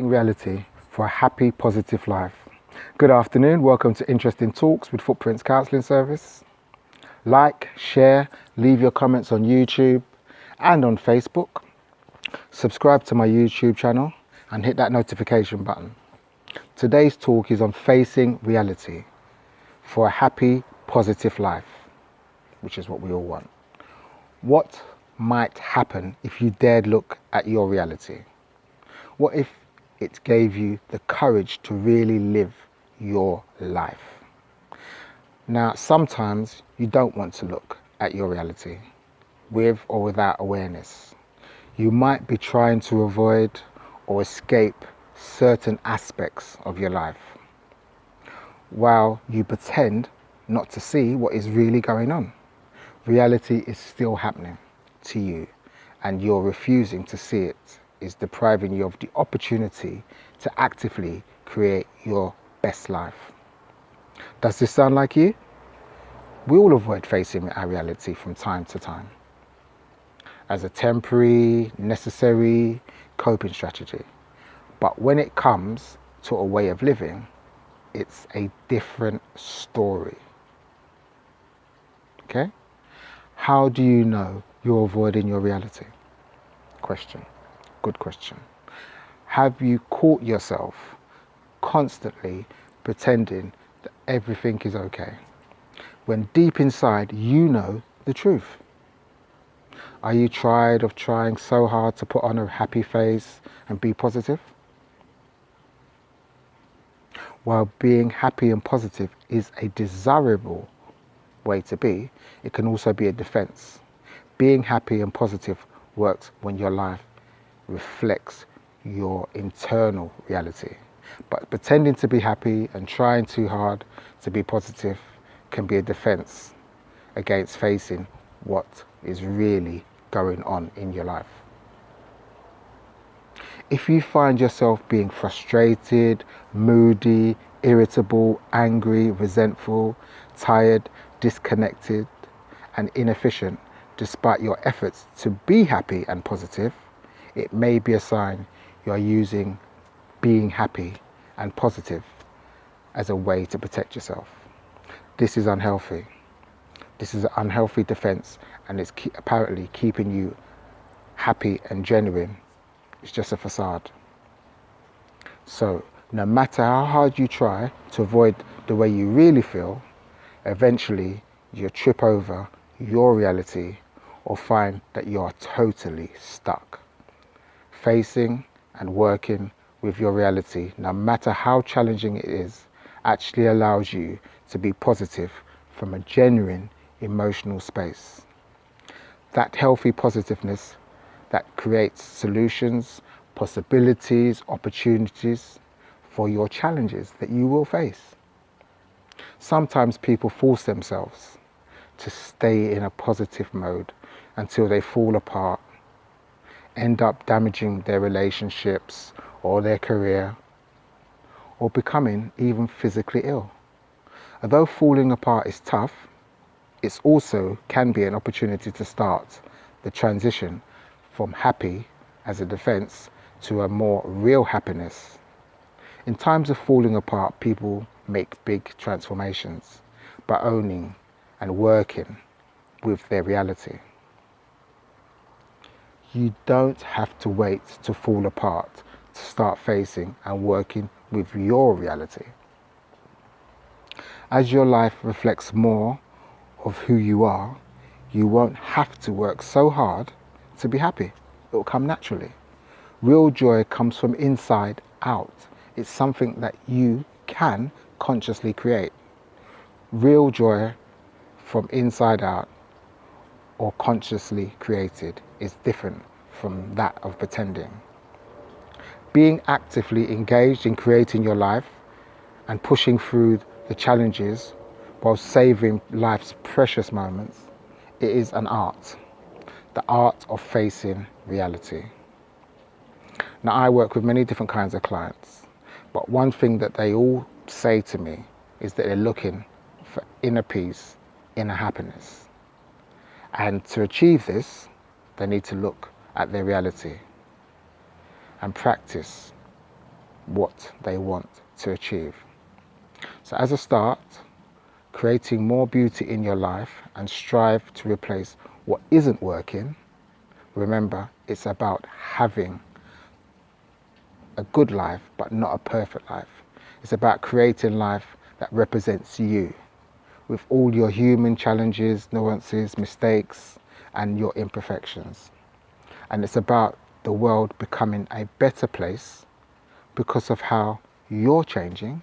Reality for a happy, positive life. Good afternoon. Welcome to Interesting Talks with Footprints Counselling Service. Like, share, leave your comments on YouTube and on Facebook. Subscribe to my YouTube channel and hit that notification button. Today's talk is on facing reality for a happy, positive life, which is what we all want. What might happen if you dared look at your reality? What if it gave you the courage to really live your life? Now, sometimes you don't want to look at your reality, with or without awareness. You might be trying to avoid or escape certain aspects of your life, while you pretend not to see what is really going on. Reality is still happening to you, and you're refusing to see it is depriving you of the opportunity to actively create your best life. Does this sound like you? We all avoid facing our reality from time to time as a temporary, necessary coping strategy. But when it comes to a way of living, it's a different story. Okay? How do you know you're avoiding your reality? Question. Good question. Have you caught yourself constantly pretending that everything is okay, when deep inside you know the truth? Are you tired of trying so hard to put on a happy face and be positive? While being happy and positive is a desirable way to be, it can also be a defense. Being happy and positive works when your life reflects your internal reality. But pretending to be happy and trying too hard to be positive can be a defense against facing what is really going on in your life. If you find yourself being frustrated, moody, irritable, angry, resentful, tired, disconnected, and inefficient despite your efforts to be happy and positive, it may be a sign you are using being happy and positive as a way to protect yourself. This is unhealthy. This is an unhealthy defense, and it's apparently keeping you happy and genuine. It's just a facade. So no matter how hard you try to avoid the way you really feel, eventually you'll trip over your reality or find that you are totally stuck. Facing and working with your reality, no matter how challenging it is, actually allows you to be positive from a genuine emotional space. That healthy positiveness that creates solutions, possibilities, opportunities for your challenges that you will face. Sometimes people force themselves to stay in a positive mode until they fall apart, end up damaging their relationships or their career, or becoming even physically ill. Although falling apart is tough, it also can be an opportunity to start the transition from happy as a defense to a more real happiness. In times of falling apart, people make big transformations by owning and working with their reality. You don't have to wait to fall apart to start facing and working with your reality. As your life reflects more of who you are, you won't have to work so hard to be happy. It will come naturally. Real joy comes from inside out. It's something that you can consciously create. Real joy from inside out or consciously created is different from that of pretending. Being actively engaged in creating your life and pushing through the challenges while saving life's precious moments, it is an art. The art of facing reality. Now, I work with many different kinds of clients, but one thing that they all say to me is that they're looking for inner peace, inner happiness. And to achieve this, they need to look at their reality and practice what they want to achieve. So as a start, creating more beauty in your life and strive to replace what isn't working. Remember, it's about having a good life, but not a perfect life. It's about creating life that represents you, with all your human challenges, nuances, mistakes, and your imperfections. And it's about the world becoming a better place because of how you're changing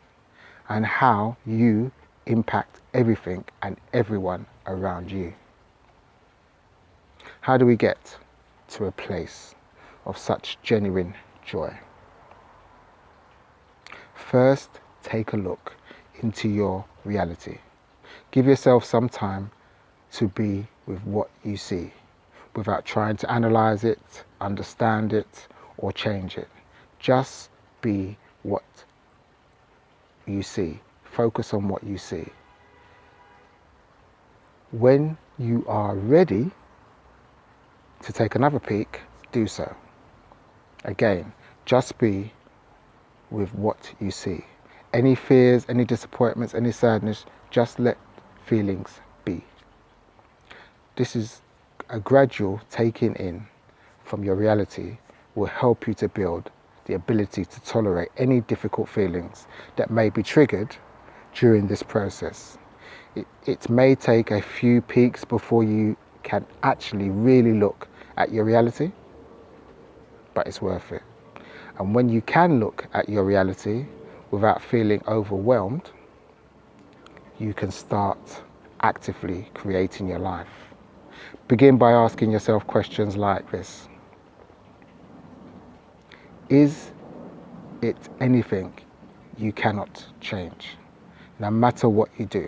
and how you impact everything and everyone around you. How do we get to a place of such genuine joy? First, take a look into your reality. Give yourself some time to be with what you see, without trying to analyze it, understand it, or change it. Just be what you see. Focus on what you see. When you are ready to take another peek, do so. Again, just be with what you see. Any fears, any disappointments, any sadness, just let feelings be. This is a gradual taking in from your reality will help you to build the ability to tolerate any difficult feelings that may be triggered during this process. It may take a few peeks before you can actually really look at your reality, but it's worth it. And when you can look at your reality without feeling overwhelmed, you can start actively creating your life. Begin by asking yourself questions like this. Is it anything you cannot change, no matter what you do?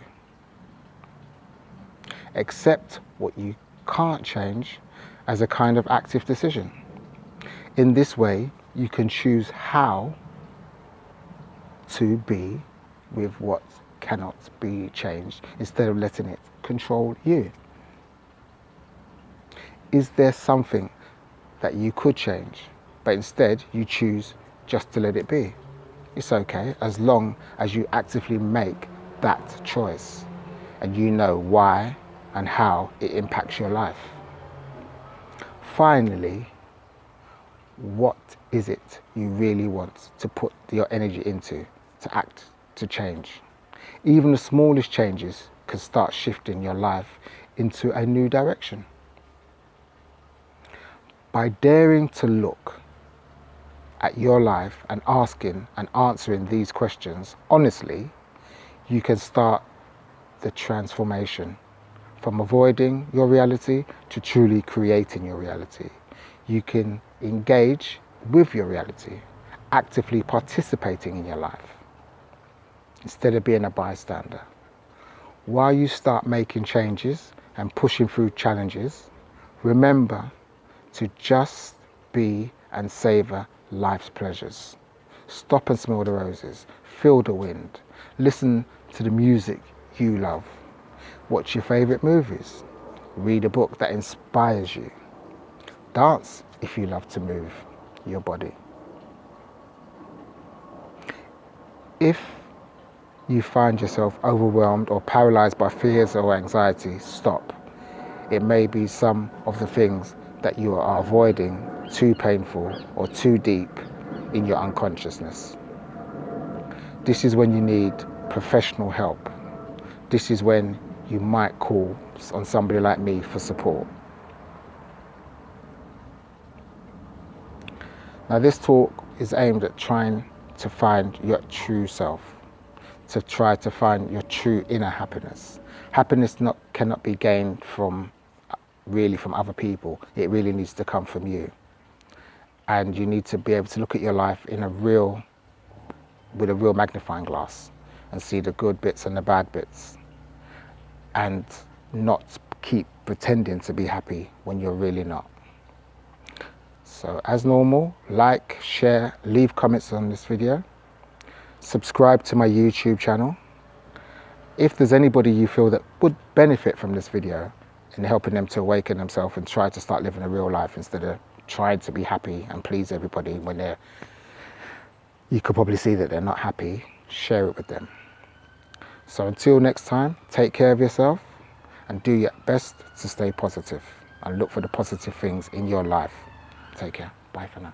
Accept what you can't change as a kind of active decision. In this way, you can choose how to be with what cannot be changed instead of letting it control you. Is there something that you could change, but instead you choose just to let it be? It's okay, as long as you actively make that choice and you know why and how it impacts your life. Finally, what is it you really want to put your energy into, to act, to change? Even the smallest changes can start shifting your life into a new direction. By daring to look at your life and asking and answering these questions honestly, you can start the transformation from avoiding your reality to truly creating your reality. You can engage with your reality, actively participating in your life instead of being a bystander. While you start making changes and pushing through challenges, remember to just be and savor life's pleasures. Stop and smell the roses, feel the wind, listen to the music you love, watch your favorite movies, read a book that inspires you, dance if you love to move your body. If you find yourself overwhelmed or paralyzed by fears or anxiety, stop. It may be some of the things that you are avoiding too painful or too deep in your unconsciousness. This is when you need professional help. This is when you might call on somebody like me for support. Now, this talk is aimed at trying to find your true self, to try to find your true inner happiness. Happiness cannot be gained from other people. It really needs to come from you. And you need to be able to look at your life with a real magnifying glass and see the good bits and the bad bits, and not keep pretending to be happy when you're really not. So as normal, like, share, leave comments on this video, subscribe to my YouTube channel. If there's anybody you feel that would benefit from this video in helping them to awaken themselves and try to start living a real life instead of trying to be happy and please everybody when they're you could probably see that they're not happy, share it with them. So until next time, take care of yourself and do your best to stay positive and look for the positive things in your life. Take care. Bye for now.